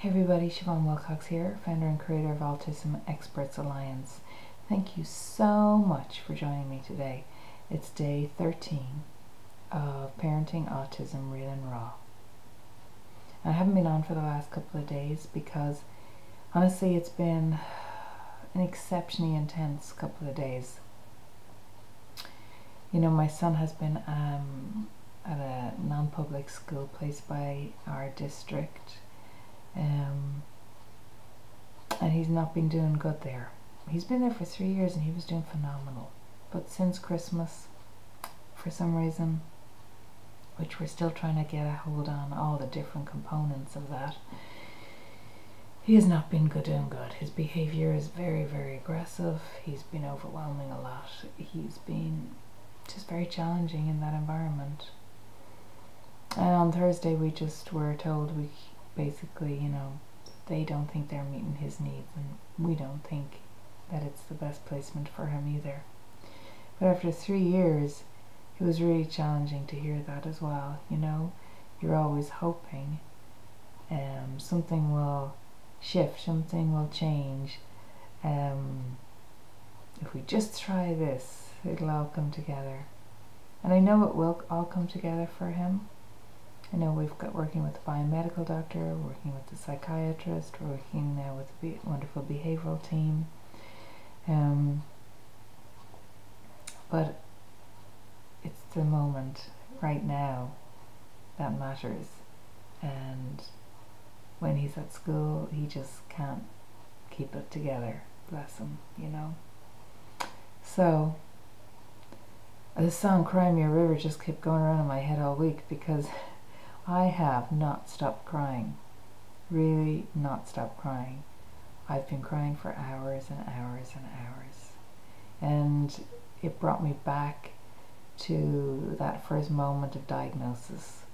Hey everybody, Siobhan Wilcox here, founder and creator of Autism Experts Alliance. Thank you so much for joining me today. It's day 13 of Parenting Autism Real and Raw. I haven't been on for the last couple of days because honestly it's been an exceptionally intense couple of days. You know, my son has been at a non-public school placed by our district. And he's not been doing good there. He's been there for 3 years and he was doing phenomenal. But since Christmas, for some reason, which we're still trying to get a hold on all the different components of that, he has not been doing good. His behavior is very, very aggressive. He's been overwhelming a lot. He's been just very challenging in that environment. And on Thursday we just were told we basically, you know, they don't think they're meeting his needs and we don't think that it's the best placement for him either. But after 3 years, it was really challenging to hear that as well. You know, you're always hoping something will shift, something will change. If we just try this, it'll all come together. And I know it will all come together for him. I know we've got working with the biomedical doctor, working with the psychiatrist, we're working now with the wonderful behavioral team. But it's the moment right now that matters. And when he's at school, he just can't keep it together. Bless him, you know. So the song Cry Me a River just kept going around in my head all week because I have not stopped crying. Really not stopped crying. I've been crying for hours and hours and hours. And it brought me back to that first moment of diagnosis.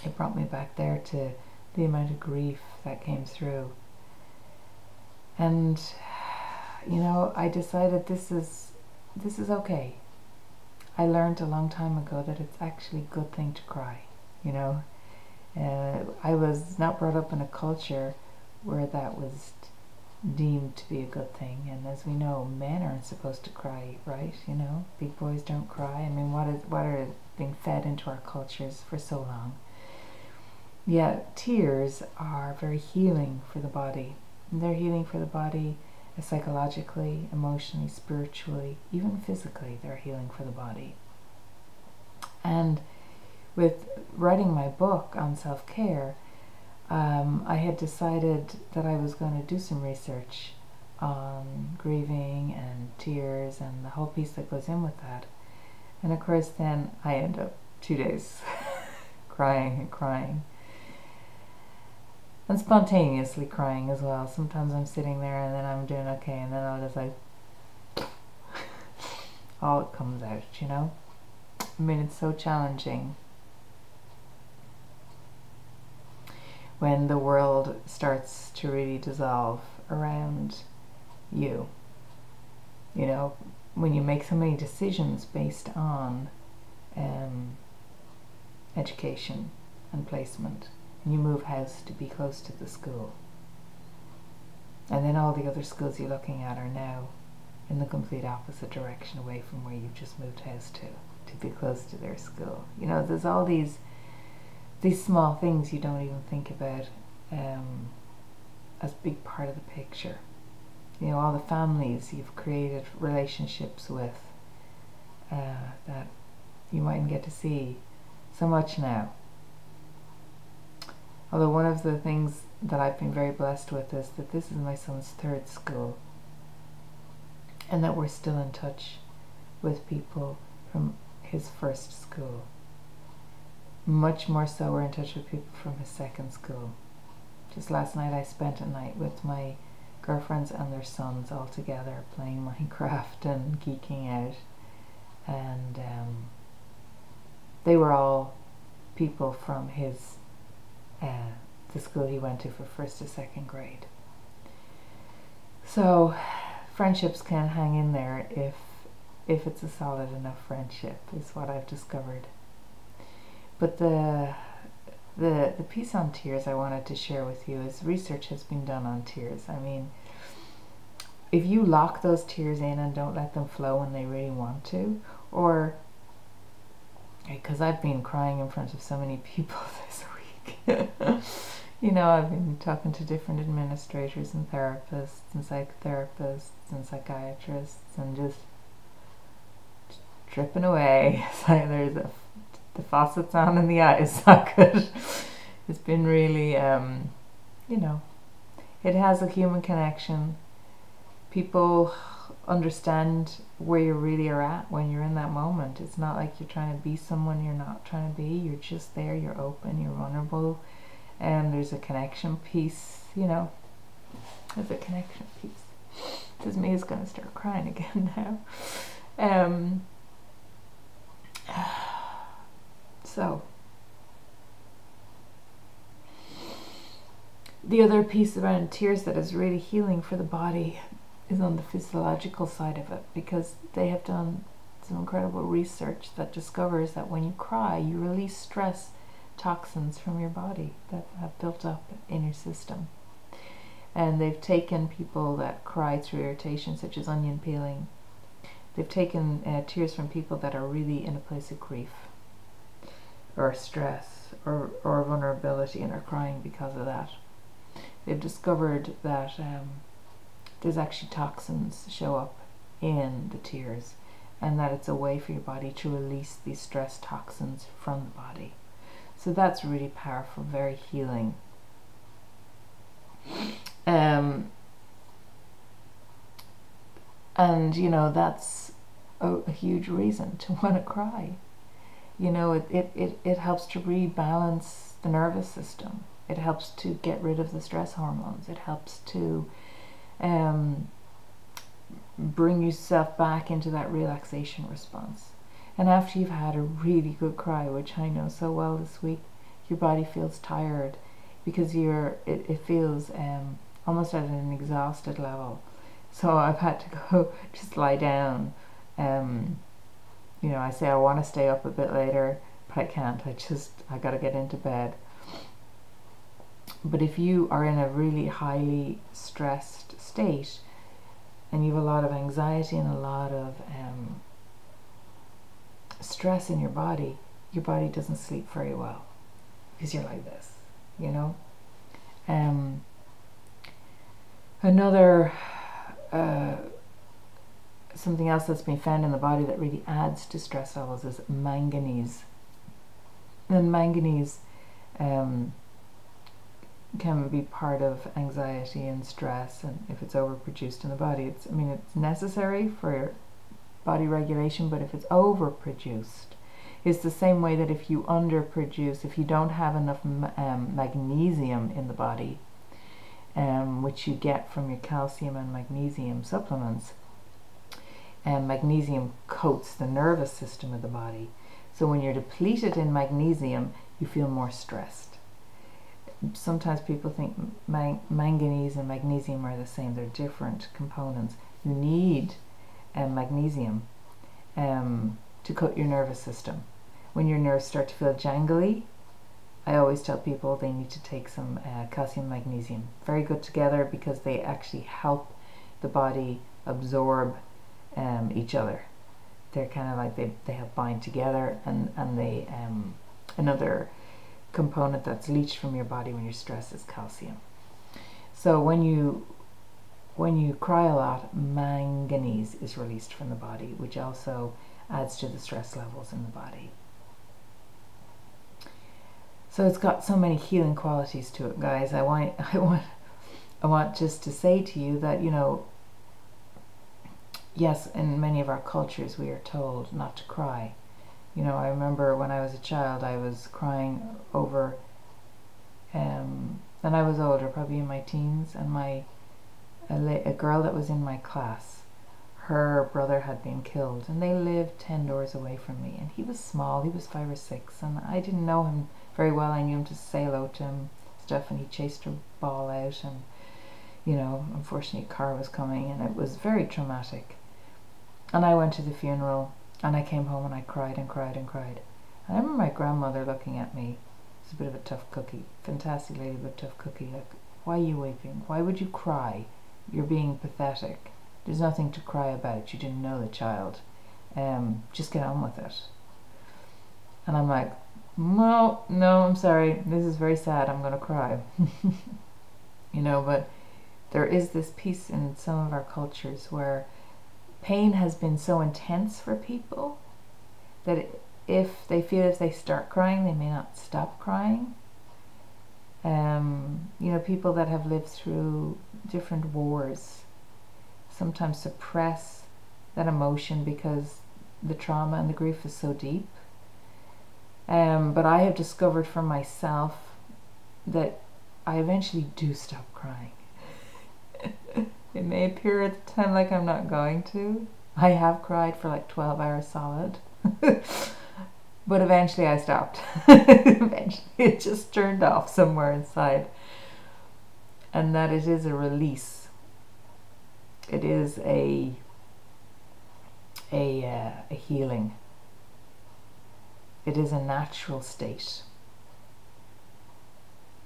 It brought me back there to the amount of grief that came through. And, you know, I decided this is okay. I learned a long time ago that it's actually a good thing to cry, you know. I was not brought up in a culture where that was deemed to be a good thing, and as we know, men aren't supposed to cry, right? You know, big boys don't cry. I mean, what are being fed into our cultures for so long? Yeah, tears are very healing for the body. And they're healing for the body psychologically, emotionally, spiritually, even physically. They're healing for the body. And with writing my book on self-care, I had decided that I was going to do some research on grieving and tears and the whole piece that goes in with that. And of course then I end up 2 days crying and crying. And spontaneously crying as well. Sometimes I'm sitting there and then I'm doing okay and then I'll just like all it comes out, you know. I mean, it's so challenging when the world starts to really dissolve around you. You know, when you make so many decisions based on education and placement. You move house to be close to the school. And then all the other schools you're looking at are now in the complete opposite direction away from where you've just moved house to be close to their school. You know, there's all these small things you don't even think about as a big part of the picture. You know, all the families you've created relationships with that you mightn't get to see so much now. Although one of the things that I've been very blessed with is that this is my son's 3rd school and that we're still in touch with people from his 1st school. Much more so we're in touch with people from his 2nd school. Just last night I spent a night with my girlfriends and their sons all together playing Minecraft and geeking out, and they were all people from his the school he went to for 1st to 2nd grade. So friendships can hang in there if it's a solid enough friendship, is what I've discovered. But the the piece on tears I wanted to share with you is research has been done on tears. I mean, if you lock those tears in and don't let them flow when they really want to, or because I've been crying in front of so many people this week. You know, I've been talking to different administrators and therapists and psychotherapists and psychiatrists and just dripping away. It's like there's the faucet's on in the eye socket. It's been really, you know, it has a human connection. People understand where you really are at when you're in that moment. It's not like you're trying to be someone you're not trying to be. You're just there, you're open, you're vulnerable, and there's a connection piece, you know. There's a connection piece. This is me is going to start crying again now. So the other piece around tears that is really healing for the body is on the physiological side of it, because they have done some incredible research that discovers that when you cry, you release stress toxins from your body that have built up in your system. And they've taken people that cry through irritation, such as onion peeling. They've taken tears from people that are really in a place of grief or stress or vulnerability and are crying because of that. They've discovered that there's actually toxins show up in the tears, and that it's a way for your body to release these stress toxins from the body. So that's really powerful, very healing. And you know, that's a huge reason to want to cry. You know, it helps to rebalance the nervous system. It helps to get rid of the stress hormones. It helps to bring yourself back into that relaxation response. And after you've had a really good cry, which I know so well this week, your body feels tired because it feels almost at an exhausted level. So I've had to go just lie down. You know, I say I want to stay up a bit later, but I can't. I got to get into bed. But if you are in a really highly stressed state and you have a lot of anxiety and a lot of stress in your body doesn't sleep very well because you're like this, you know. Another something else that's been found in the body that really adds to stress levels is manganese. And manganese can be part of anxiety and stress, and if it's overproduced in the body, it's necessary for body regulation, but if it's overproduced, it's the same way that if you underproduce, if you don't have enough magnesium in the body, which you get from your calcium and magnesium supplements, and magnesium coats the nervous system of the body. So when you're depleted in magnesium, you feel more stressed. Sometimes people think manganese and magnesium are the same. They're different components. You need magnesium to coat your nervous system. When your nerves start to feel jangly, I always tell people they need to take some calcium magnesium. Very good together because they actually help the body absorb each other. They're kind of like they help bind together, and they another component that's leached from your body when you're stressed is calcium. So when you cry a lot, manganese is released from the body, which also adds to the stress levels in the body. So it's got so many healing qualities to it, guys. I want just to say to you that, you know, yes, in many of our cultures we are told not to cry. You know, I remember when I was a child, I was crying over, and I was older, probably in my teens, and a girl that was in my class, her brother had been killed, and they lived 10 doors away from me, and he was small, he was 5 or 6, and I didn't know him very well. I knew him to say hello to him, stuff, and he chased a ball out, and, you know, unfortunately a car was coming, and it was very traumatic. And I went to the funeral, and I came home and I cried and cried and cried. And I remember my grandmother looking at me She's a bit of a tough cookie. Fantastic lady, but tough cookie. Like, why are you weeping? Why would you cry? You're being pathetic. There's nothing to cry about. You didn't know the child. Just get on with it. And I'm like, no, I'm sorry. This is very sad. I'm going to cry. You know, but there is this piece in some of our cultures where pain has been so intense for people that if they feel if they start crying, they may not stop crying. You know, people that have lived through different wars sometimes suppress that emotion because the trauma and the grief is so deep. But I have discovered for myself that I eventually do stop crying. It may appear at the time like I'm not going to. I have cried for like 12 hours solid. But eventually I stopped. Eventually it just turned off somewhere inside. And that it is a release. It is a healing. It is a natural state.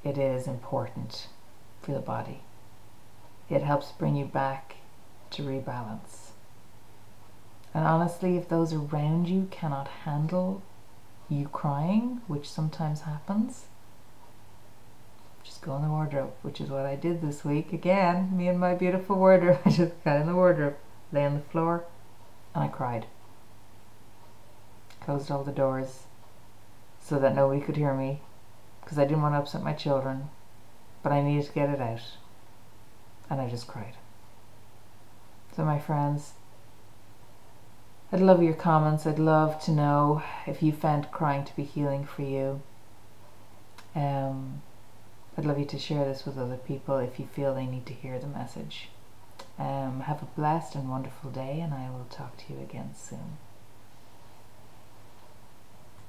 It is important for the body. It helps bring you back to rebalance. And honestly, if those around you cannot handle you crying, which sometimes happens, just go in the wardrobe, which is what I did this week. Again, me and my beautiful wardrobe. I just got in the wardrobe, lay on the floor, and I cried. Closed all the doors so that nobody could hear me, because I didn't want to upset my children, but I needed to get it out. And I just cried. So my friends, I'd love your comments. I'd love to know if you found crying to be healing for you. I'd love you to share this with other people if you feel they need to hear the message. Have a blessed and wonderful day, and I will talk to you again soon.